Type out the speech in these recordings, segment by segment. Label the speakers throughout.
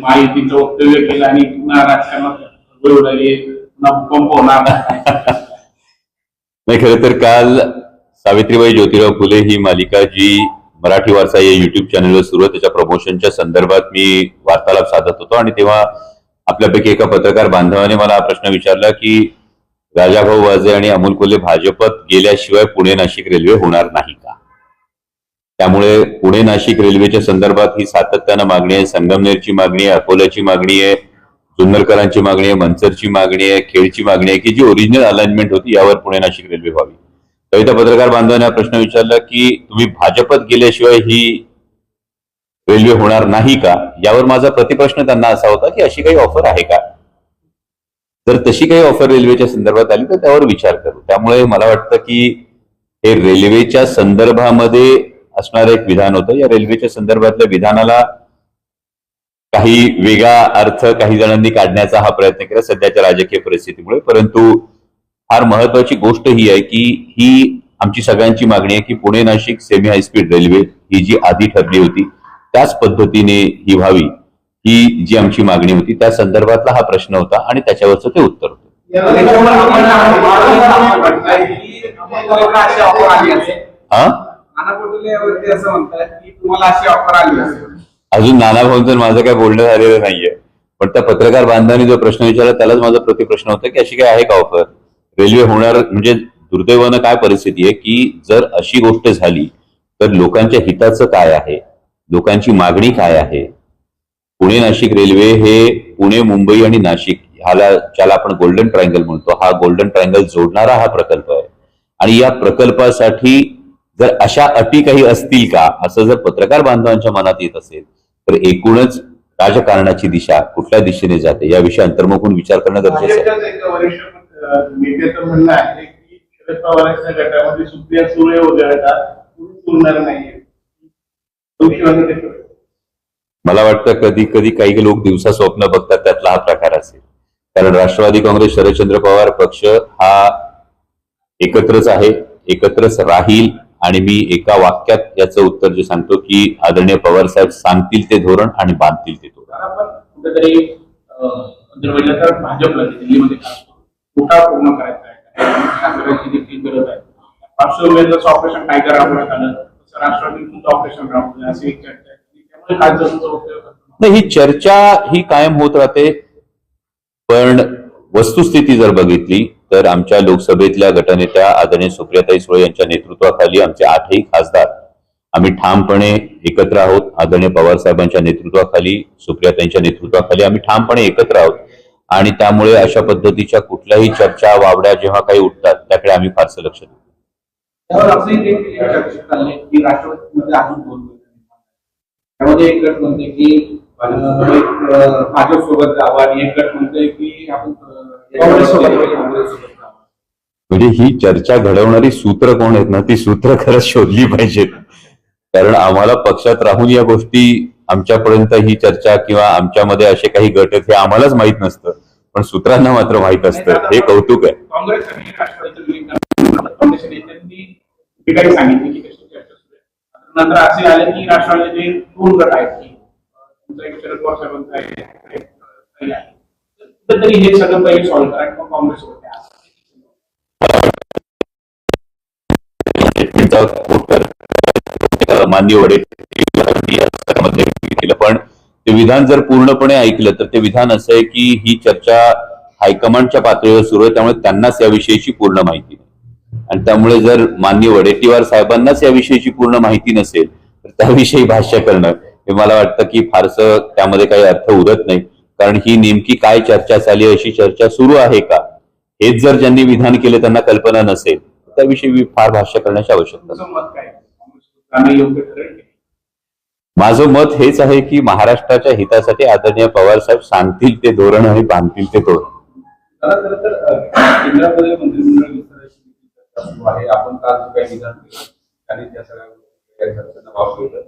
Speaker 1: माहितीचं वक्तव्य केलं आणि पुन्हा राजकारणात उडाली, पुन्हा भूकंप होणार.
Speaker 2: नाही, खरं तर काल सावित्रीबाई ज्योतिराव फुले ही मालिका जी मराठी वारसा या युट्यूब चॅनलवर सुरू आहे त्याच्या प्रमोशनच्या संदर्भात मी वार्तालाप साधत होतो आणि तेव्हा आपल्यापैकी एका पत्रकार बांधवाने मला हा प्रश्न विचारला की राजाभाऊ वाजे आणि अमोल कोल्हे भाजपत गेल्याशिवाय पुणे नाशिक रेल्वे होणार नाही का. त्यामुळे पुणे नाशिक रेल्वेच्या संदर्भात ही सातत्यानं मागणी आहे. संगमनेरची मागणी आहे, अकोल्याची मागणी आहे, जुन्नरकरांची मागणी आहे, मनसरची मागणी आहे, खेडची मागणी आहे की जी ओरिजिनल अलाइनमेंट होती यावर पुणे नाशिक रेल्वे व्हावी. तर त्या पत्रकार बांधवाने हा प्रश्न विचारला की तुम्ही भाजपत गेल्याशिवाय ही रेल्वे होणार नाही का. यावर माझा प्रतिप्रश्न त्यांना असा होता की अशी काही ऑफर आहे का. जर तशी काही ऑफर रेल्वेच्या संदर्भात आली तर त्यावर विचार करू. त्यामुळे मला वाटतं की हे रेल्वेच्या संदर्भामध्ये असणारं एक विधान होतं. या रेल्वेच्या संदर्भातल्या विधानाला काही वेगळा अर्थ काही जणांनी काढण्याचा हा प्रयत्न केला सध्याच्या राजकीय परिस्थितीमुळे. परंतु फार महत्वाची गोष्ट ही आहे की ही आमची सगळ्यांची मागणी आहे की Pune Nashik semi high speed railway ही जी आधी ठरली होती त्याच पद्धतीने ही व्हावी, ही जी आमची मागणी होती त्या संदर्भातला हा प्रश्न होता आणि त्याच्यावरचं ते उत्तर होतं. अजून नाना भाऊंचं माझं काय बोलणं झालेलं नाहीये, पण त्या पत्रकार बांधवांनी जो प्रश्न विचारला त्यालाच माझा प्रतिप्रश्न होता की अशी काय आहे का ऑफर. रेल्वे होणार म्हणजे दुर्दैवानं काय परिस्थिती आहे की जर अशी गोष्ट झाली तर लोकांच्या हिताचं काय आहे, लोकांची मागणी काय आहे. पुणे नाशिक रेल्वे हे पुणे मुंबई आणि नाशिक ज्याला आपण गोल्डन ट्रायंगल म्हणतो हा गोल्डन ट्रायंगल जोडणारा हा प्रकल्प आहे. आणि या प्रकल्पासाठी जर अशा अटी काही असतील का असं जर पत्रकार बांधवांच्या मनात येत असेल तर एकूणच राजकारणाची दिशा कुठल्या दिशेने जाते याविषयी अंतर्मुख होऊन विचार करणं गरजेचं आहे.
Speaker 1: नेत्याचं म्हणणं आहे की शरद पवारांच्या गटामध्ये सुप्रिया सुळे वगळता उरणार नाहीये.
Speaker 2: मला वाटतं कधी कधी काही लोक दिवसा स्वप्न बघतात त्यातला हा प्रकार असेल. कारण राष्ट्रवादी काँग्रेस शरदचंद्र पवार पक्ष हा एकत्रच आहे, एकत्रच राहील. आणि मी एका वाक्यात याचं उत्तर जे सांगतो की आदरणीय पवार साहेब सांगतील ते धोरण आणि बांधतील ते धोरण.
Speaker 1: आपण कुठेतरी भाजपला दिल्लीमध्ये कोटा पूर्ण करायचा देखील गरज आहे. पार्श्वभूमीचं ऑपरेशन टायगर राबवण्यात आलं तसं राष्ट्रवादीचं ऑपरेशन राबवलं अशी एक चर्चा आहे. त्यामुळे कालचा उपयोग
Speaker 2: नाही, ही चर्चा ही कायम होत राहते. पण वस्तुस्थिती जर बघितली तर आमच्या लोकसभेतल्या गटनेत्या आदरणीय सुप्रियाताई सुळे यांच्या नेतृत्वाखाली आमचे 8ही खासदार आम्ही ठामपणे एकत्र आहोत. आदरणीय पवार साहेबांच्या नेतृत्वाखाली, सुप्रियाताईंच्या नेतृत्वाखाली आम्ही ठामपणे एकत्र आहोत. आणि त्यामुळे अशा पद्धतीच्या कुठल्याही चर्चा वावड्या जेव्हा काही उठतात त्याकडे आम्ही फारसं लक्ष देतो.
Speaker 1: त्यामध्ये एक गट म्हणते की भाजप सोबत जावं आणि एक गट म्हणते की आपण काँग्रेस सोबत जावं.
Speaker 2: म्हणजे ही चर्चा घडवणारी सूत्र कोण आहेत ना ती सूत्र खरंच शोधली पाहिजेत. कारण आम्हाला पक्षात राहून या गोष्टी आमच्यापर्यंत ही चर्चा किंवा आमच्यामध्ये असे काही गट आहेत हे आम्हालाच माहित नसतं, पण सूत्रांना मात्र माहित असतं. हे कौतुक आहे.
Speaker 1: काँग्रेस आणि राष्ट्रवादीच्या नेत्यांनी काही सांगितले की कशी चर्चा सुरू आहे. नंतर असे आले की राष्ट्रवादीचे 2 गट आहेत की तुमचा एक शरद पवार साहेबांचा आहे. कुठेतरी हे सगळं पहिले सॉल्व्ह करा किंवा काँग्रेस सोबत
Speaker 2: मान्य केलं. पण ते विधान जर पूर्णपणे ऐकलं तर ते विधान असं आहे की ही चर्चा हायकमांडच्या पातळीवर सुरू आहे, त्यामुळे त्यांनाच याविषयीची पूर्ण माहिती नाही. आणि त्यामुळे जर मान्य वडेट्टीवार साहेबांनाच याविषयीची पूर्ण माहिती नसेल तर त्याविषयी भाष्य करणं हे मला वाटतं की फारसं त्यामध्ये काही अर्थ उरत नाही. कारण ही नेमकी काय चर्चा झाली, अशी चर्चा सुरू आहे का हेच जर ज्यांनी विधान केले त्यांना कल्पना नसेल त्याविषयी फार भाष्य करण्याची आवश्यकता. माझं मत हेच आहे की महाराष्ट्राच्या हितासाठी आदरणीय पवार साहेब सांगतील ते धोरण आणि बांधतील ते धोरण.
Speaker 1: केंद्रामध्ये मंत्रिमंडळ विस्ताराची आहे. आपण काल जो काही विधान केलं आणि त्या सगळ्या चर्चांना वाव मिळतं.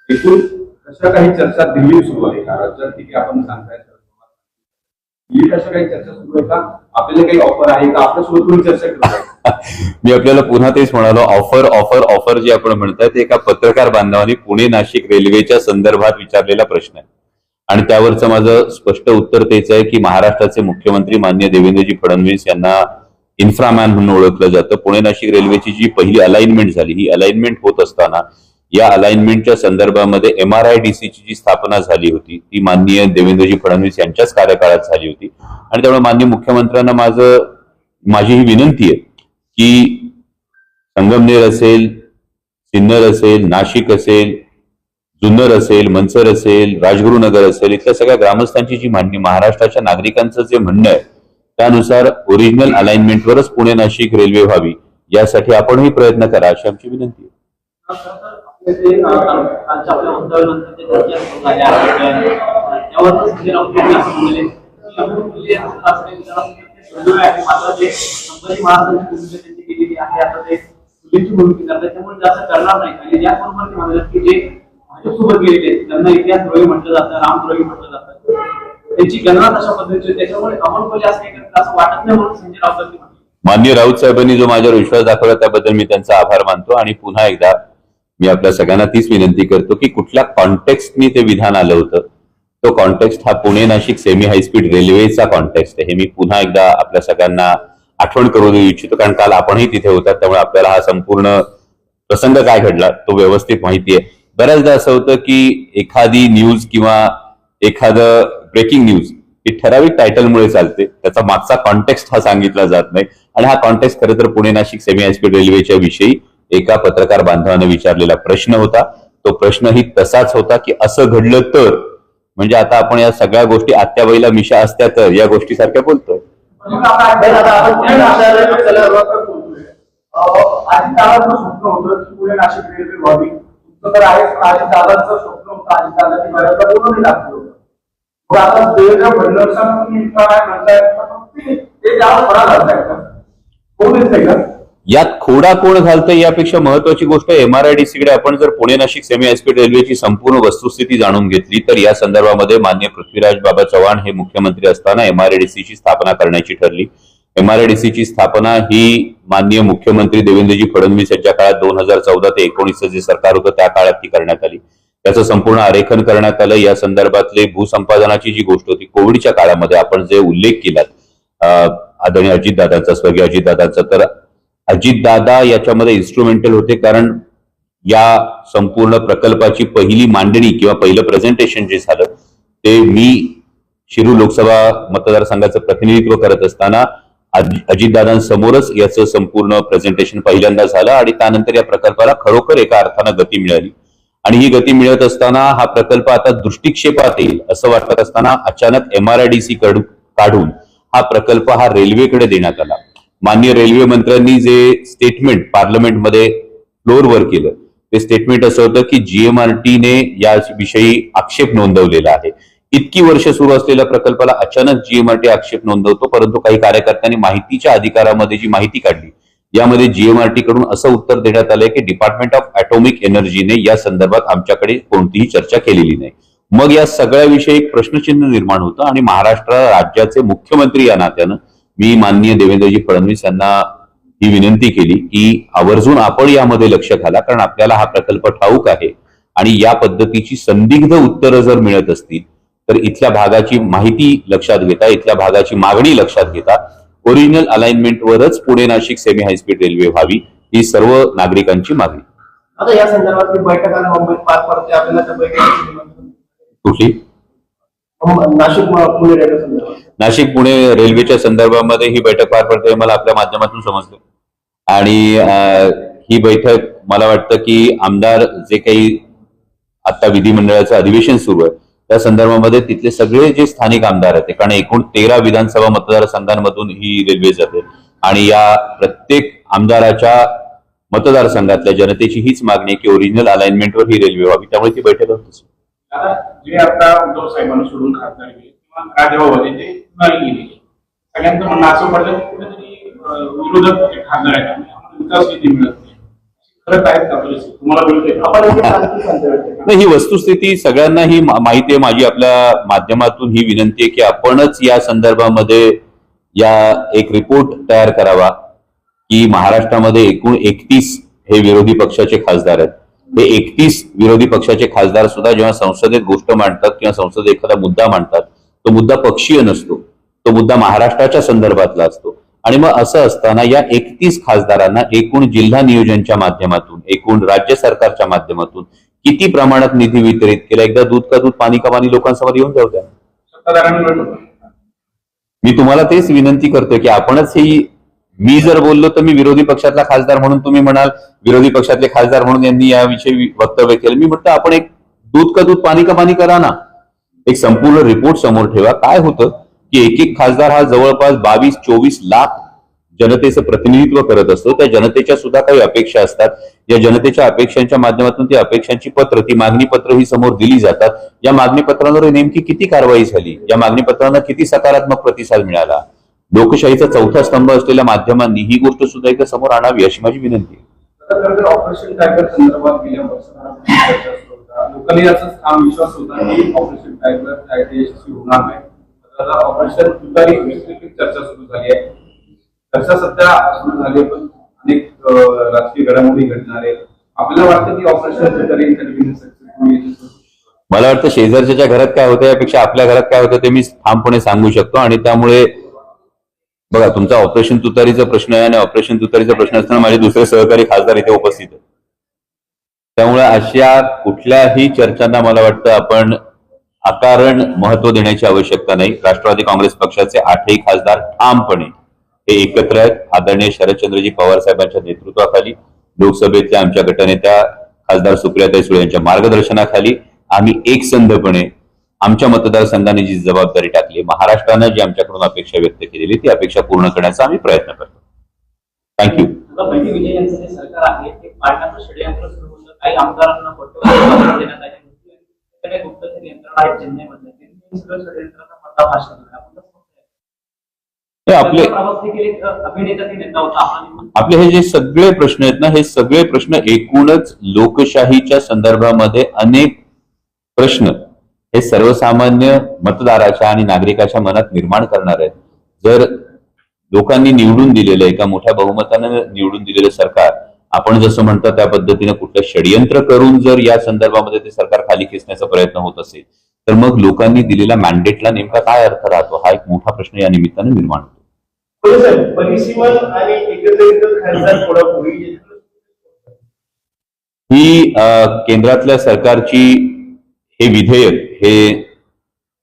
Speaker 1: एकूण अशा काही चर्चा दिल्लीत सुरू आहे का? राज्यात ठीक आहे आपण सांगताय दिल्लीत अशा काही चर्चा सुरू आहे का? आपल्याला काही ऑफर आहे का? आपल्यासोबत कोणी चर्चा करत
Speaker 2: मी आपल्याला पुन्हा तेच म्हणालो, ऑफर ऑफर ऑफर जे आपण म्हणताय ते एका पत्रकार बांधवांनी पुणे नाशिक रेल्वेच्या संदर्भात विचारलेला प्रश्न आहे. आणि त्यावरचं माझं स्पष्ट उत्तर तेच आहे की महाराष्ट्राचे मुख्यमंत्री माननीय देवेंद्रजी फडणवीस यांना इन्फ्रामॅन म्हणून ओळखलं जातं. पुणे नाशिक रेल्वेची जी पहिली अलाइनमेंट झाली, ही अलाइनमेंट होत असताना या अलाइनमेंटच्या संदर्भामध्ये MRIDCची जी स्थापना झाली होती ती माननीय देवेंद्रजी फडणवीस यांच्याच कार्यकाळात झाली होती. आणि त्यामुळे माननीय मुख्यमंत्र्यांना माझी ही विनंती आहे की संगमनेर असेल, सिन्नर असेल, नाशिक असेल, जुन्नर असेल, मनसर असेल, राजगुरुनगर असेल, इथल्या सगळ्या ग्रामस्थांची जी मांडणी, महाराष्ट्राच्या नागरिकांचं जे म्हणणं आहे त्यानुसार ओरिजिनल अलाइनमेंटवरच पुणे नाशिक रेल्वे व्हावी यासाठी आपणही प्रयत्न करा अशी आमची विनंती आहे.
Speaker 3: सोबत गेलेले त्यांना इतिहास द्रोही म्हटलं जातं, रामद्रोही म्हटलं जातं, त्यांची गणना तशा पद्धतीची, त्याच्यामुळे अमोल कोल्हे असं वाटत नाही म्हणून संजय राऊतांनी म्हटलं.
Speaker 2: माननीय राऊत साहेबांनी जो माझ्यावर विश्वास दाखवला त्याबद्दल मी त्यांचा आभार मानतो. आणि पुन्हा एकदा मी आपल्या सगळ्यांना तीच विनंती करतो की कुठल्या कॉन्टेक्स्टनी ते विधान आलं होतं, तो कॉन्टेक्स्ट हा पुणे नाशिक सेमी हायस्पीड रेल्वेचा कॉन्टेक्स्ट आहे. हे मी पुन्हा एकदा आपल्या सगळ्यांना आठवण करू देऊ इच्छितो, कारण काल आपणही तिथे होतात, त्यामुळे आपल्याला हा संपूर्ण प्रसंग काय घडला तो व्यवस्थित माहिती आहे. बऱ्याचदा असं होतं की एखादी न्यूज किंवा एखादं ब्रेकिंग न्यूज ही ठराविक टायटलमुळे चालते, त्याचा मागचा कॉन्टेक्स्ट हा सांगितला जात नाही. आणि हा कॉन्टेक्स्ट खरं तर पुणे नाशिक सेमी हायस्पीड रेल्वेच्या विषयी एका पत्रकार बांधवाने विचारलेला प्रश्न होता. तो प्रश्नही तसाच होता की असं घडलं तर, म्हणजे आता आपण या सगळ्या गोष्टी आत्याबाईला मिशा असत्या तर या गोष्टी सारख्या बोलतोय.
Speaker 3: स्वप्न होतं की पुणे नाशिक रेल्वे व्हावी, तर आहे दादांचं स्वप्न होतं, दादांनी बऱ्याचदा बोलूनही दाखवलं होतं. मग आता देवेंद्र फडणवीसांना तुम्ही काय म्हणताय, ते त्यावर फरा घालताय का, कोण येते का
Speaker 2: यात खोडा कोण घालतंय यापेक्षा महत्वाची गोष्ट MRIDCकडे आपण जर पुणे नाशिक सेमी हायस्पीड रेल्वेची संपूर्ण वस्तुस्थिती जाणून घेतली तर या संदर्भामध्ये माननीय पृथ्वीराज बाबा चव्हाण हे मुख्यमंत्री असताना MRIDCची स्थापना करण्याची ठरली. MRIDCची स्थापना ही माननीय मुख्यमंत्री देवेंद्रजी फडणवीस यांच्या काळात 2014 ते 19 जे सरकार होतं त्या काळात ती करण्यात आली. त्याचं संपूर्ण आरेखन करण्यात आलं. या संदर्भातले भूसंपादनाची जी गोष्ट होती कोविडच्या काळामध्ये आपण जे उल्लेख केलात आदरणीय अजितदादांचा, स्वर्गीय अजितदादांचा, तर अजितदादा याच्यामध्ये इन्स्ट्रुमेंटल होते, कारण या संपूर्ण प्रकल्पाची पहिली मांडणी किंवा पहिलं प्रेझेंटेशन जे झालं ते मी शिरूर लोकसभा मतदारसंघाचं प्रतिनिधित्व करत असताना अजितदादांसमोरच याचं संपूर्ण प्रेझेंटेशन पहिल्यांदा झालं. आणि त्यानंतर या प्रकल्पाला खरोखर एका अर्थानं गती मिळाली. आणि ही गती मिळत असताना हा प्रकल्प आता दृष्टिक्षेपात येईल असं वाटत असताना अचानक MRIDC काढून हा प्रकल्प हा रेल्वेकडे देण्यात आला. माननीय रेल्वे मंत्र्यांनी जे स्टेटमेंट पार्लमेंटमध्ये फ्लोअरवर केलं ते स्टेटमेंट असं होतं की GMRTने याविषयी आक्षेप नोंदवलेला आहे. इतकी वर्ष सुरू असलेल्या प्रकल्पाला अचानक GMRT आक्षेप नोंदवतो, परंतु काही कार्यकर्त्यांनी माहितीच्या अधिकारामध्ये जी माहिती काढली यामध्ये GMRT कडून असं उत्तर देण्यात आलंय की डिपार्टमेंट ऑफ ॲटॉमिक एनर्जीने या संदर्भात आमच्याकडे कोणतीही चर्चा केलेली नाही. मग या सगळ्याविषयी एक प्रश्नचिन्ह निर्माण होतं आणि महाराष्ट्र राज्याचे मुख्यमंत्री या नात्यानं मी माननीय देवेंद्रजी फडणवीस यांना ही विनंती केली की आवर्जून आपण यामध्ये लक्ष घाला, कारण आपल्याला हा प्रकल्प ठाऊक आहे आणि या पद्धतीची संदिग्ध उत्तरं जर मिळत असतील तर इथल्या भागाची माहिती लक्षात घेता, इथल्या भागाची मागणी लक्षात घेता ओरिजिनल अलाइनमेंटवरच Pune Nashik semi high speed railway व्हावी ही सर्व नागरिकांची मागणी.
Speaker 3: आता या संदर्भात बैठक मुंबईत पार पडते, आपल्याला त्या बैठकीची
Speaker 2: कुठली नाशिक पुणे रेल्वेच्या संदर्भामध्ये ही बैठक पार पडते मला आपल्या माध्यमातून समजलं. आणि ही बैठक मला वाटतं की आमदार जे काही आता विधिमंडळाचं अधिवेशन सुरू आहे त्या संदर्भामध्ये तिथले सगळे जे स्थानिक आमदार आहेत, कारण एकूण 13 विधानसभा मतदारसंघांमधून ही रेल्वे जाते आणि या प्रत्येक आमदाराच्या मतदारसंघातल्या जनतेची हीच मागणी की ओरिजिनल अलाइनमेंटवर ही रेल्वे व्हावी, त्यामुळे ती बैठक होत.
Speaker 1: जे आता उद्धव साहेबांना सोडून खासदार गेले किंवा राजभाऊ ते गेले, सगळ्यांचं म्हणणं असं पडलं की कुठेतरी विरोधक खासदार आहेत, विकास निधी मिळत नाही. खरंच आहेत का परिस्थिती तुम्हाला मिळते?
Speaker 2: नाही, ही वस्तुस्थिती सगळ्यांना ही माहिती आहे. माझी आपल्या माध्यमातून ही विनंती आहे की आपणच या संदर्भामध्ये एक रिपोर्ट तयार करावा की महाराष्ट्रामध्ये एकूण 31 हे विरोधी पक्षाचे खासदार आहेत हे 31 विरोधी पक्षाचे खासदार सुद्धा जेव्हा संसदेत गोष्ट मांडतात किंवा संसदेत एखादा मुद्दा मांडतात, तो मुद्दा पक्षीय नसतो, तो मुद्दा महाराष्ट्राच्या संदर्भातला असतो. आणि मग असं असताना या 31 खासदारांना एकूण जिल्हा नियोजनच्या माध्यमातून, एकूण राज्य सरकारच्या माध्यमातून किती प्रमाणात निधी वितरित केला, एकदा दूध का दूध पाणी का पाणी लोकांसमोर येऊन जाऊ द्या.
Speaker 1: सत्ताधाऱ्यांकडे
Speaker 2: मी तुम्हाला तेच विनंती करतोय की आपणच ही, मी जर बोललो तर मी विरोधी पक्षातला खासदार म्हणून, तुम्ही म्हणाल विरोधी पक्षातले खासदार म्हणून यांनी याविषयी वक्तव्य केलं. मी म्हटलं आपण एक दूध का दूध पाणी का पाणी करा ना, एक संपूर्ण रिपोर्ट समोर ठेवा. काय होतं की एक एक खासदार हा जवळपास 22-24 लाख जनतेचं प्रतिनिधित्व करत असतो. त्या जनतेच्या सुद्धा काही अपेक्षा असतात. या जनतेच्या अपेक्षांच्या माध्यमातून ती अपेक्षांची पत्र, ती मागणी पत्र ही समोर दिली जातात. या मागणी पत्रांवर नेमकी किती कारवाई झाली, या मागणी पत्रांना किती सकारात्मक प्रतिसाद मिळाला, लोकशाहीचा चौथा स्तंभ असलेल्या माध्यमांनी ही गोष्ट सुद्धा एकदा समोर आणावी अशी माझी विनंती आहे.
Speaker 1: ऑपरेशन टायगर संदर्भात गेल्या वर्षभरामध्ये चर्चा सुरू होता. लोकांनी याचाच ठाम विश्वास होता की ऑपरेशन टायगर यशस्वी होणार नाही. आता ऑपरेशन तुतारी चर्चा सुरू झाली आहे. चर्चा सध्या सुरू झाली, पण अनेक राजकीय घडामोडी घडणार आहेत. आपल्याला वाटतं की ऑपरेशन तुतारी
Speaker 2: मला वाटतं शेजारच्या घरात काय होतं यापेक्षा आपल्या घरात काय होतं ते मी ठामपणे सांगू शकतो. आणि त्यामुळे बघा, तुमचा ऑपरेशन तुतारीचा प्रश्न आहे आणि ऑपरेशन तुतारीचा प्रश्न असताना माझे दुसरे सहकारी खासदार इथे उपस्थित आहेत. त्यामुळे अशा कुठल्याही चर्चांना मला वाटतं आपण अकारण महत्व देण्याची आवश्यकता नाही. राष्ट्रवादी काँग्रेस पक्षाचे 8ही खासदार ठामपणे हे एकत्र आहेत. आदरणीय शरदचंद्रजी पवार साहेबांच्या नेतृत्वाखाली, लोकसभेतल्या आमच्या गटनेत्या खासदार सुप्रियाताई सुळे यांच्या मार्गदर्शनाखाली आम्ही एकसंधपणे आमच्या मतदारसंघाने जी जबाबदारी टाकली, महाराष्ट्रानं जी आमच्याकडून अपेक्षा व्यक्त केलेली ती अपेक्षा पूर्ण करण्याचा आम्ही प्रयत्न करतो. थँक्यू.
Speaker 4: विजय यांचं जे सरकार आहे ते पाडण्याचं षडयंत्र सुरू होतं. काही आमदारांना पटवून देण्यात आले, गुप्तचर यंत्रणा आहेत चेन्नईमध्ये, त्यांनी सगळं षडयंत्राचा पर्दाफाश केला.
Speaker 2: आपले आपले हे जे सगळे प्रश्न आहेत ना, हे सगळे प्रश्न एकूणच लोकशाहीच्या संदर्भामध्ये अनेक प्रश्न हे सर्वसामान्य मतदाराच्या आणि नागरिकाच्या मनात निर्माण करणार आहेत. जर लोकांनी निवडून दिलेलं, एका मोठ्या बहुमतानं निवडून दिलेलं सरकार आपण जसं म्हणतो त्या पद्धतीने कुठलं षडयंत्र करून जर या संदर्भामध्ये ते सरकार खाली खेचण्याचा प्रयत्न होत असेल तर मग लोकांनी दिलेल्या मॅन्डेटला नेमका काय अर्थ राहतो, हा एक मोठा प्रश्न या निमित्तानं निर्माण होतो. ही केंद्रातल्या सरकारची हे विधेयक हे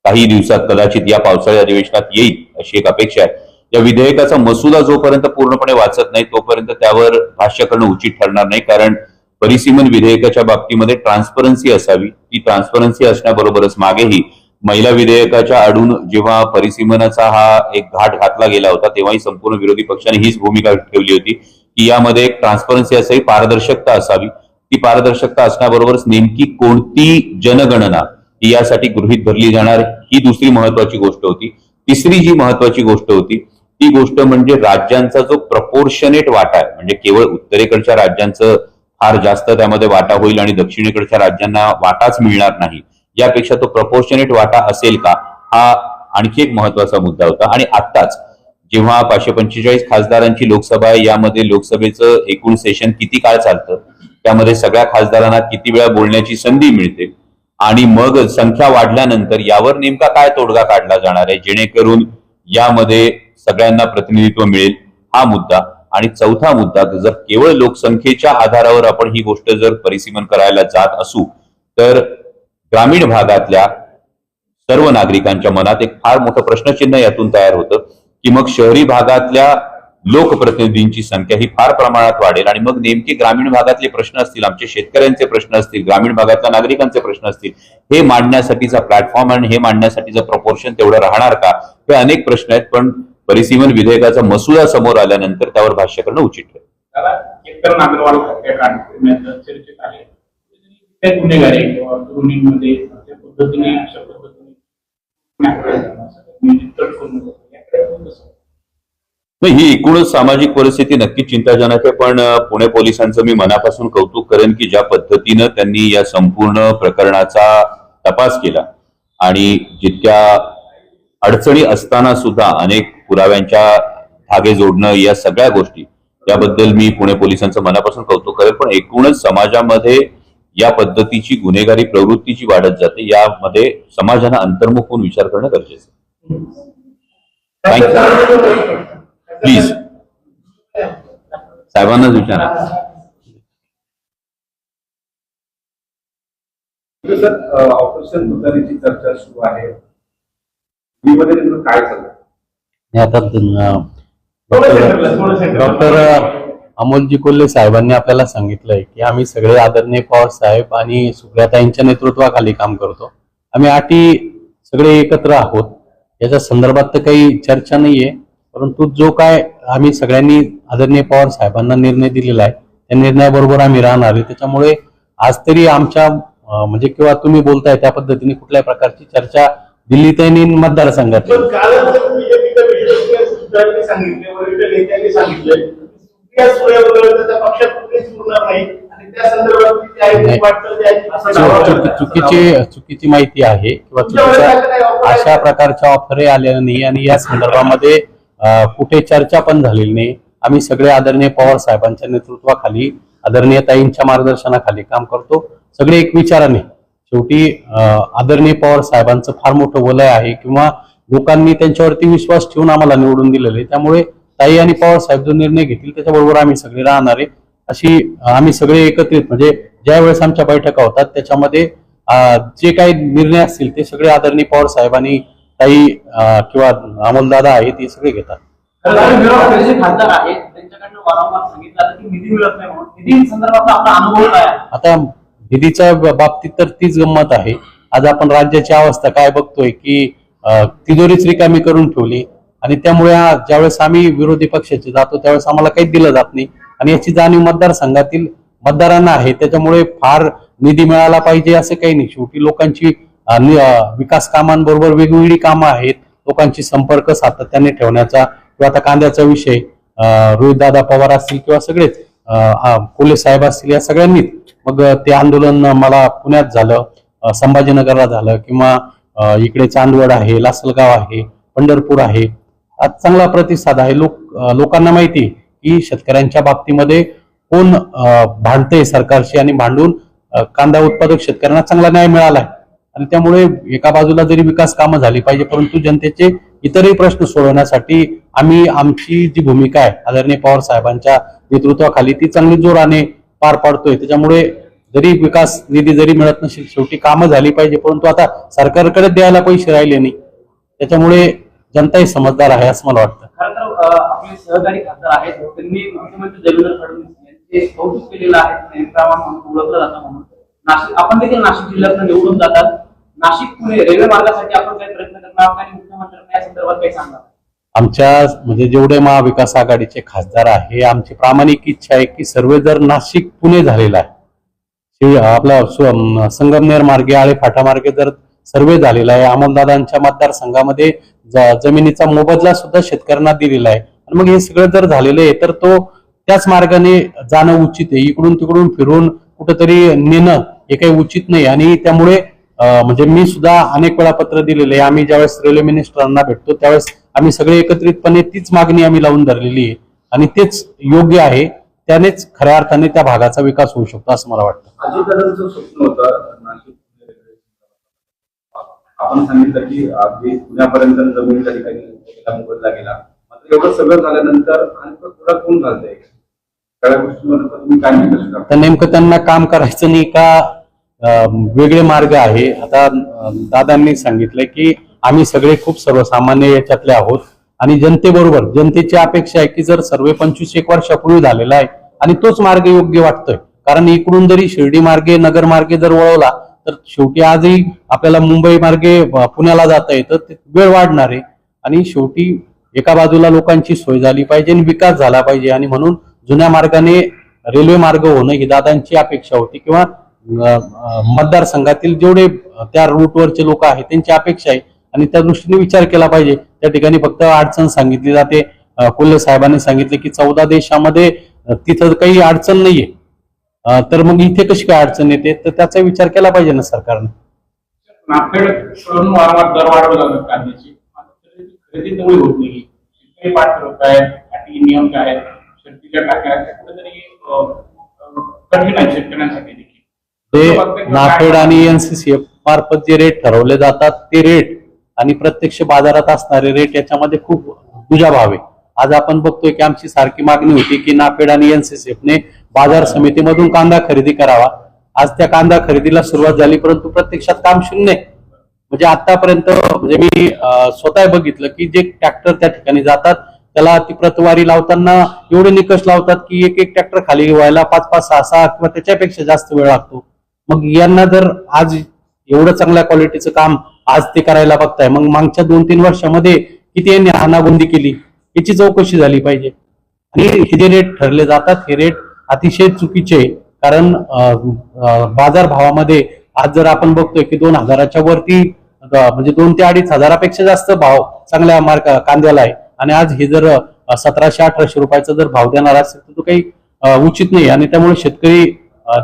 Speaker 2: काही दिवसात कदाचित या पावसाळी अधिवेशनात येईल अशी एक अपेक्षा आहे. या विधेयकाचा मसुदा जोपर्यंत पूर्णपणे वाचत नाही तोपर्यंत त्यावर भाष्य करणं उचित ठरणार नाही. कारण परिसीमन विधेयकाच्या बाबतीमध्ये ट्रान्सपरन्सी असावी. ती ट्रान्सपरन्सी असण्याबरोबरच मागेही महिला विधेयकाच्या आडून जेव्हा परिसीमनाचा हा एक घाट घातला गेला होता तेव्हाही संपूर्ण विरोधी पक्षाने हीच भूमिका ठेवली होती की यामध्ये एक ट्रान्सपरन्सी असावी, पारदर्शकता असावी. ती पारदर्शकता असण्याबरोबरच नेमकी कोणती जनगणना ही यासाठी गृहीत धरली जाणार ही दुसरी महत्वाची गोष्ट होती. तिसरी जी महत्वाची गोष्ट होती ती गोष्ट म्हणजे राज्यांचा जो प्रपोर्शनेट वाटा आहे, म्हणजे केवळ उत्तरेकडच्या राज्यांचं फार जास्त त्यामध्ये वाटा होईल आणि दक्षिणेकडच्या राज्यांना वाटाच मिळणार नाही, यापेक्षा तो प्रपोर्शनेट वाटा असेल का, हा आणखी एक महत्वाचा मुद्दा होता. आणि आत्ताच जेव्हा 545 खासदारांची लोकसभा आहे, यामध्ये लोकसभेचं एकूण सेशन किती काळ चालतं, त्यामध्ये सगळ्या खासदारांना किती वेळा बोलण्याची संधी मिळते आणि मग संख्या वाढल्यानंतर यावर नेमका काय तोडगा काढला जाणार आहे जेणेकरून यामध्ये सगळ्यांना प्रतिनिधित्व मिळेल, हा मुद्दा. आणि चौथा मुद्दा, जर केवळ लोकसंख्येच्या आधारावर आपण ही गोष्ट जर परिसीमन करायला जात असू तर ग्रामीण भागातल्या सर्व नागरिकांच्या मनात एक फार मोठं प्रश्नचिन्ह यातून तयार होतं की मग शहरी भागातल्या लोकप्रतिनिधींची संख्या ही फार प्रमाणात वाढेल आणि मग नेमके ग्रामीण भागातले प्रश्न असतील, आमचे शेतकऱ्यांचे प्रश्न असतील, ग्रामीण भागातल्या नागरिकांचे प्रश्न असतील, हे मांडण्यासाठीचा प्लॅटफॉर्म आणि हे मांडण्यासाठीचं प्रपोर्शन तेवढं राहणार का, हे अनेक प्रश्न आहेत. पण परिसीमन विधेयकाचा मसुदा समोर आल्यानंतर त्यावर भाष्य करणं उचित नाही. ही एकूणच सामाजिक परिस्थिती नक्कीच चिंताजनक आहे. पण पुणे पोलिसांचं मी मनापासून कौतुक करेन की ज्या पद्धतीनं त्यांनी या संपूर्ण प्रकरणाचा तपास केला आणि जितक्या अडचणी असताना सुद्धा अनेक पुराव्यांच्या धागे जोडणं, या सगळ्या गोष्टी, याबद्दल मी पुणे पोलिसांचं मनापासून कौतुक करेन. पण एकूणच समाजामध्ये या पद्धतीची गुन्हेगारी प्रवृत्ती जी वाढत जाते यामध्ये समाजानं अंतर्मुख होऊन विचार करणं गरजेचं आहे. प्लीज साहेबांनाच विचारा.
Speaker 1: सर, ऑपरेशन तुतारीची चर्चा सुरू आहे. मध्ये नेमकं काय चाललंय?
Speaker 5: आता डॉक्टर अमोलजी कोल्हे साहेबांनी आपल्याला सांगितलंय की आम्ही सगळे आदरणीय पवार साहेब आणि सुप्रियाताईंच्या नेतृत्वाखाली काम करतो. आम्ही सगळे एकत्र आहोत. याच्या संदर्भात तर काही चर्चा नाहीये, परंतु जो काय आम्ही सगळ्यांनी आदरणीय पवार साहेबांना निर्णय दिलेला आहे त्या निर्णयाबरोबर आम्ही राहणार आहे. त्याच्यामुळे आज तरी आमच्या म्हणजे किंवा तुम्ही बोलताय त्या पद्धतीने कुठल्याही प्रकारची चर्चा दिल्लीत आणि मतदारसंघात
Speaker 3: सांगितले वरिष्ठ नेत्यांनी सांगितले पक्षात कुठेच उरणार नाही आणि त्या संदर्भात
Speaker 5: चुकीची माहिती आहे किंवा अशा प्रकारच्या ऑफरही आलेल्या नाही आणि या संदर्भामध्ये कुठे चर्चा पण झालेली नाही. आम्ही सगळे आदरणीय पवार साहेबांच्या नेतृत्वाखाली आदरणीय ताईंच्या मार्गदर्शनाखाली काम करतो. सगळे एक विचाराने. शेवटी आदरणीय पवार साहेबांचं फार मोठं वलय आहे किंवा लोकांनी त्यांच्यावरती विश्वास ठेवून आम्हाला निवडून दिलेले आहे. त्यामुळे ताई आणि पवार साहेब जो निर्णय घेतील त्याच्याबरोबर आम्ही सगळे राहणार आहे. अशी आम्ही सगळे एकत्रित म्हणजे ज्या वेळेस आमच्या बैठका होतात त्याच्यामध्ये जे काही निर्णय असतील ते सगळे आदरणीय पवार साहेब आणि ताई किंवा अमोलदादा आहे ते सगळे घेतात.
Speaker 4: खासदार आहेत त्यांच्याकडनं वारंवार सांगितलं जातं की निधी मिळत नाही म्हणून. निधी संदर्भातला आपला अनुभव काय?
Speaker 5: आता निधीच्या बाबतीत तर तीच गंमत आहे. आज आपण राज्याची अवस्था काय बघतोय की तिजोरीच रिकामी करून ठेवली आणि त्यामुळे ज्यावेळेस आम्ही विरोधी पक्षाचे जातो त्यावेळेस आम्हाला काही दिलं जात नाही आणि याची जाणीव मतदारसंघातील मतदारांना आहे. त्याच्यामुळे फार निधी मिळाला पाहिजे असं काही नाही. शेवटी लोकांची विकास कामांबरोबर वेगवेगळी कामं आहेत. लोकांची संपर्क सातत्याने ठेवण्याचा किंवा आता कांद्याचा विषय रोहितदादा पवार असतील किंवा सगळेच कोल्हे साहेब असतील या सगळ्यांनीच मग ते आंदोलन मला पुण्यात झालं, संभाजीनगरला झालं किंवा इकडे चांदवड आहे, लासलगाव आहे, पंढरपूर आहे. आज चांगला प्रतिसाद आहे. लोकांना माहिती की शेतकऱ्यांच्या बाबतीमध्ये कोण भांडते सरकारशी आणि भांडून कांदा उत्पादक शेतकऱ्यांना चांगला न्याय मिळालाय आणि त्यामुळे एका बाजूला जरी विकास कामं झाली पाहिजे परंतु जनतेचे इतरही प्रश्न सोडवण्यासाठी आम्ही आमची जी भूमिका आहे आदरणीय पवार साहेबांच्या नेतृत्वाखाली ती चांगली जोराने पार पाडतोय. त्याच्यामुळे जरी विकास निधी जरी मिळत नसेल शेवटी कामं झाली पाहिजे परंतु आता सरकारकडे द्यायला पैसे राहिले नाही. त्याच्यामुळे जनताही समजदार आहे असं मला वाटतं.
Speaker 4: खरं तर आपले सहकारी खासदार आहेत त्यांनी मुख्यमंत्री देवेंद्र फडणवीस यांचे कौतुक केलेलं आहे. म्हणून ओळखलं जातं म्हणून नाशिक आपण देखील नाशिक जिल्ह्यातून निवडून जातात. नाशिक पुणे रेल्वे मार्गासाठी आपण काही प्रयत्न करणार आहोत आणि मुख्यमंत्र्यांना या संदर्भात काही सांगणार?
Speaker 5: आमच्या म्हणजे जेवढे महाविकास आघाडीचे खासदार आहे आमची प्रामाणिक इच्छा आहे की सर्वे जर नाशिक पुणे झालेला आहे आपला संगमनेर मार्गे आळे फाटा मार्गे जर सर्वे झालेला आहे. अमोलदादांच्या मतदारसंघामध्ये जमिनीचा मोबदला सुद्धा शेतकऱ्यांना दिलेला आहे आणि मग हे सगळं जर झालेलं आहे तर तो त्याच मार्गाने जाणं उचित आहे. इकडून तिकडून फिरून कुठंतरी नेणं हे काही उचित नाही आणि त्यामुळे म्हणजे मी सुद्धा अनेक वेळा पत्र दिलेले आहे. आम्ही ज्यावेळेस रेल्वे मिनिस्टरांना भेटतो त्यावेळेस आम्ही सगळे एकत्रितपणे तीच मागणी आम्ही लावून धरलेली आहे आणि तेच योग्य आहे. त्यानेच खऱ्या अर्थाने त्या भागाचा विकास होऊ शकतो असं मला वाटतं.
Speaker 1: अजितदादांचं स्वप्न होतं नाशिक आपण सांगितलं की अगदी पुण्यापर्यंत जमिनीच्या ठिकाणी मोबदला गेला. मात्र एवढं सगळं झाल्यानंतर आणि थोडा कोण घालतंय सगळ्या गोष्टींमध्ये तुम्ही काय निकष करता?
Speaker 5: तर नेमकं त्यांना काम करायचं नाही का वेगळे मार्ग आहे? आता दादांनी सांगितलंय की आम्ही सगळे खूप सर्वसामान्य याच्यातले आहोत आणि जनतेबरोबर जनतेची अपेक्षा आहे की जर सर्वे 25-1 वर्षापूर्वी झालेला आहे आणि तोच मार्ग योग्य वाटतोय. कारण इकडून जरी शिर्डी मार्गे नगर मार्गे जर वळवला तर शेवटी आजही आपल्याला मुंबई मार्गे पुण्याला जाता येतं. वेळ वाढणार आहे आणि शेवटी एका बाजूला लोकांची सोय झाली पाहिजे आणि विकास झाला पाहिजे आणि म्हणून जुन्या मार्गाने रेल्वे मार्ग होणं ही दादांची अपेक्षा होती किंवा मतदारसंघातील जेवढे त्या रूटवरचे लोक आहेत त्यांची अपेक्षा आहे आणि त्या दृष्टीने विचार केला पाहिजे. त्या ठिकाणी फक्त अडचण सांगितली जाते. कोल्हे साहेबांनी सांगितले की 14 देशामध्ये तिथं काही अडचण नाहीये तर मग इथे कशी काय अडचण येते तर त्याचा विचार केला पाहिजे ना सरकारने.
Speaker 3: नाफेडकडून वारंवार दर वाढवला जातात कांद्याची खरेदी तेवढी होत नाही. शेतकरी पाठ करत आहेत. अटी नियम काय आहेत शर्तीच्या टाक्या कुठेतरी कठीण आहे शेतकऱ्यांसाठी देखील.
Speaker 5: ते नाफेड आणि एनसीसीएफ मार्फत जे रेट ठरवले जातात ते रेट आणि प्रत्यक्ष बाजारात असणारे रेट याच्यामध्ये खूप दुजाभाव आहे. आज आपण बघतोय की आमची सारखी मागणी होती की नाफेड आणि एनसीसीएफने बाजार समितीमधून कांदा खरेदी करावा. आज त्या कांदा खरेदीला सुरुवात झाली, परंतु प्रत्यक्षात काम शून्य आहे. म्हणजे आतापर्यंत म्हणजे मी स्वतः बघितलं की जे ट्रॅक्टर त्या ठिकाणी जातात त्याला ती प्रतवारी लावताना एवढे निकष लावतात की एक एक ट्रॅक्टर खाली व्हायला 5-5, 6-6 किंवा त्याच्यापेक्षा जास्त वेळ लागतो. मग यांना जर आज एवढं चांगल्या क्वालिटीचं काम आज ते करायला बघताय, मग मागच्या 2-3 वर्षामध्ये किती यांनी हानागोंदी केली याची चौकशी झाली पाहिजे. आणि हे जे रेट ठरले जातात हे रेट अतिशय चुकीचे आहे. कारण बाजार भावामध्ये आज जर आपण बघतोय की 2,000च्या वरती म्हणजे 2 ते 2.5 हजारापेक्षा जास्त भाव चांगल्या कांद्याला आहे. आणि आज हे जर 1700-1800 रुपयाचा जर भाव देणार असेल तर तो काही उचित नाही. आणि त्यामुळे शेतकरी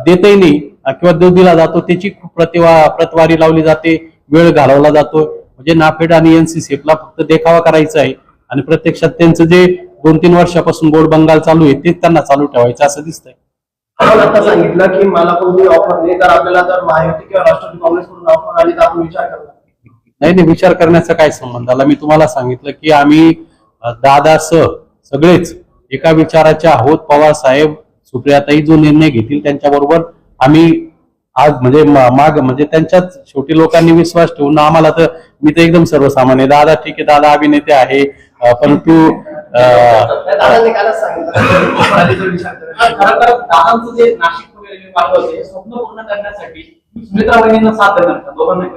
Speaker 5: देतही नाही किंवा जो दिला जातो त्याची खूप प्रतवारी लावली जाते, वेळ घालवला जातो. म्हणजे नाफेड आणि एनसीसीएफला फक्त देखावा करायचा आहे आणि प्रत्यक्षात त्यांचं जे 2-3 वर्षापासून गोड बंगाल चालू आहे तेच त्यांना चालू ठेवायचं असं दिसतंय.
Speaker 3: आपण आता सांगितलं की मला कोणती ऑफर नाही, तर आपल्याला जर महायुती किंवा राष्ट्रवादी काँग्रेसकडून ऑफर आली तर आपण विचार करणार.
Speaker 5: नाही, विचार करण्याचा काय संबंध आला. मी तुम्हाला सांगितलं की आम्ही दादासह सगळेच एका विचाराच्या आहोत. पवार साहेब, सुप्रियाताई जो निर्णय घेतील त्यांच्याबरोबर आम्ही आज म्हणजे त्यांच्याच शेवटी लोकांनी विश्वास ठेवून आम्हाला तर मी तर एकदम सर्वसामान्य दादा ठीक आहे, दादा अभिनेते आहे, परंतु
Speaker 3: दादांनी कालच सांगितलं
Speaker 4: खरं तर दादांचं जे नाशिक पुणे रेल्वे मार्ग होते स्वप्न पूर्ण करण्यासाठी सुमित्रा वहिनींना साथ देणार का? दोघांना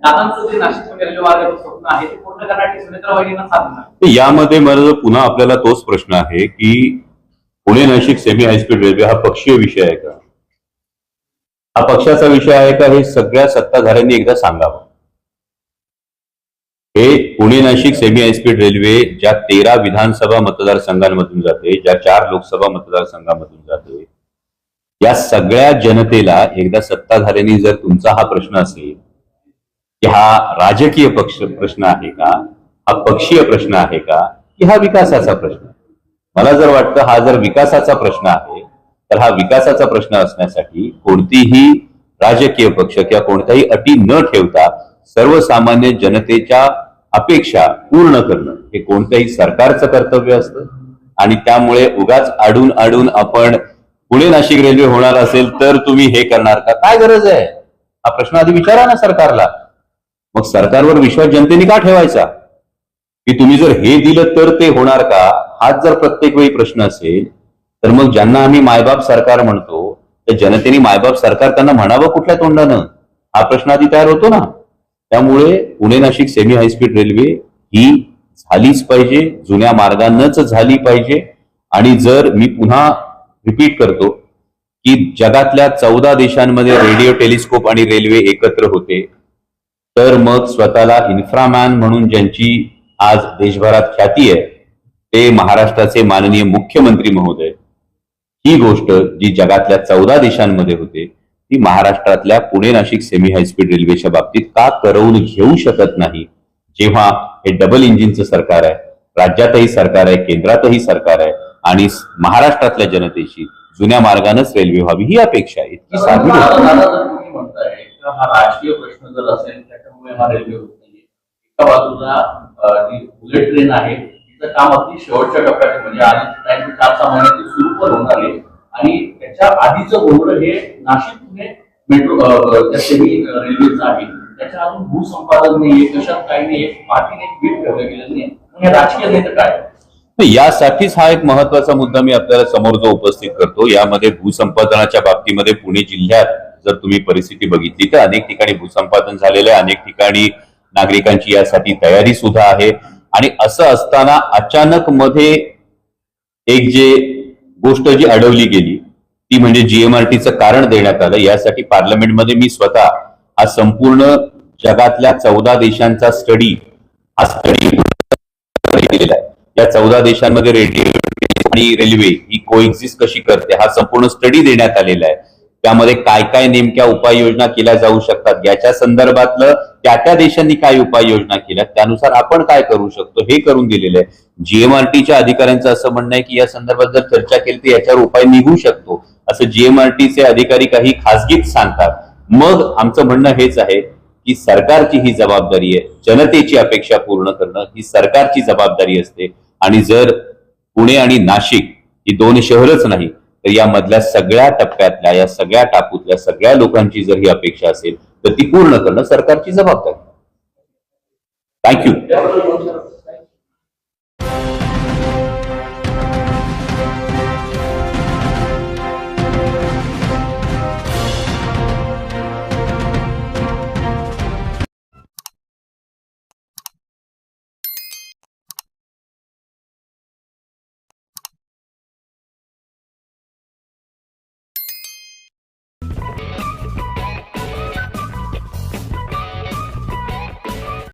Speaker 4: दादांचं जे नाशिक पुणे रेल्वे मार्गाचं स्वप्न आहे ते पूर्ण करण्यासाठी सुमित्रा वहिनींना साथ देणार.
Speaker 2: यामध्ये मला पुन्हा आपल्याला तोच प्रश्न आहे की Pune Nashik semi high speed railway हा पक्षीय विषय आहे का, हा पक्षाचा विषय आहे का, हे सगळ्या सत्ताधाऱ्यांनी एकदा सांगावं. हे Pune Nashik semi high speed railway ज्या 13 विधानसभा मतदारसंघांमधून जाते, ज्या 4 लोकसभा मतदारसंघामधून जाते, या सगळ्या जनतेला एकदा सत्ताधाऱ्यांनी जर तुमचा हा प्रश्न असेल की हा राजकीय प्रश्न आहे का, हा पक्षीय प्रश्न आहे का, की हा विकासाचा प्रश्न, मला जर वाटतं हा जर विकासाचा प्रश्न आहे तर हा विकासाचा प्रश्न असण्यासाठी कोणतीही राजकीय पक्ष किंवा कोणत्याही अटी न ठेवता सर्वसामान्य जनतेच्या अपेक्षा पूर्ण करणं हे कोणत्याही सरकारचं कर्तव्य असतं. आणि त्यामुळे उगाच आडून आपण पुणे नाशिक रेल्वे होणार असेल तर तुम्ही हे करणार का, काय गरज आहे, हा प्रश्न आधी विचारा ना सरकारला. मग सरकारवर विश्वास जनतेने का ठेवायचा की तुम्ही जर हे दिलं तर ते होणार का, हाच जर प्रत्येक वेळी प्रश्न असेल तर मग ज्यांना आम्ही मायबाप सरकार म्हणतो तर जनतेने मायबाप सरकार त्यांना म्हणावं कुठल्या तोंडानं, हा प्रश्न आधी तयार होतो ना. त्यामुळे Pune Nashik semi high speed railway ही झालीच पाहिजे, जुन्या मार्गानंच झाली पाहिजे. आणि जर मी पुन्हा रिपीट करतो की जगातल्या 14 देशांमध्ये रेडिओ टेलिस्कोप आणि रेल्वे एकत्र होते, तर मग स्वतःला इन्फ्रामॅन म्हणून ज्यांची आज देशभरात ख्याती आहे ते महाराष्ट्राचे माननीय मुख्यमंत्री महोदय, ही गोष्ट जी जगातल्या 14 देशांमध्ये होते ती महाराष्ट्रातल्या पुणे नाशिक सेमी हायस्पीड रेल्वेच्या बाबतीत का करवून घेऊ शकत नाही. जेव्हा हे डबल इंजिनचं सरकार आहे, राज्यातही सरकार आहे, केंद्रातही सरकार आहे आणि महाराष्ट्रातल्या जनतेची जुन्या मार्गानंच रेल्वे व्हावी ही अपेक्षा आहे. इतकी साधी
Speaker 6: तुम्ही म्हणताय हा राजकीय प्रश्न जर असेल त्याच्यामुळे हा रेल्वे होत नाहीये. एका बाजूला जी बुलेट ट्रेन आहे तिचं काम अगदी शेवटच्या टप्प्यात, म्हणजे आधी 4-6 महिन्यात सुरू पण होणार आहे आणि त्याच्या आधीचं बोलणं हे नाशिक पुणे मेट्रो त्या सेमी रेल्वेचं आहे. त्याच्या अजून भूसंपादन नाहीये, कशात काही नाही, पार्टीने एक बीट ठेवलं गेलं नाही. हे राजकीय नाही तर काय.
Speaker 2: यासाठीच हा एक महत्वाचा मुद्दा मी आपल्याला समोर जो उपस्थित करतो. यामध्ये भूसंपादनाच्या बाबतीमध्ये पुणे जिल्ह्यात जर तुम्ही परिस्थिती बघितली तर अनेक ठिकाणी भूसंपादन झालेलं आहे, अनेक ठिकाणी नागरिकांची यासाठी तयारी सुद्धा आहे. आणि असं असताना अचानक मध्ये एक जे गोष्ट जी अडवली गेली ती म्हणजे जीएमआरटीचं कारण देण्यात आलं. यासाठी पार्लमेंटमध्ये मी स्वतः हा संपूर्ण जगातल्या 14 देशांचा स्टडी केलेला आहे. या 14 देशांमध्ये रेडिओ आणि रेल्वे ही कोएक्झिस्ट कशी करते हा संपूर्ण स्टडी देण्यात आलेला आहे. त्यामध्ये काय काय नेमक्या उपाययोजना केल्या जाऊ शकतात याच्या संदर्भातलं त्या देशांनी काय उपाययोजना केल्या त्यानुसार आपण काय करू शकतो हे करून दिलेलं आहे. जीएमआरटीच्या अधिकाऱ्यांचं असं म्हणणं आहे की या संदर्भात जर चर्चा केली तर याच्यावर उपाय निघू शकतो. असं जीएमआरटीचे अधिकारी काही खासगीत सांगतात, मग आमचं म्हणणं हेच आहे की सरकारची ही जबाबदारी आहे, जनतेची अपेक्षा पूर्ण करणं ही सरकारची जबाबदारी असते. आणि जर पुणे आणि नाशिक ही दोन शहरच नाही तर या मधल्या सगळ्या टप्प्यातल्या, या सगळ्या टापूतल्या सगळ्या लोकांची जर ही अपेक्षा असेल तर ती पूर्ण करणं सरकारची जबाबदारी. थँक्यू.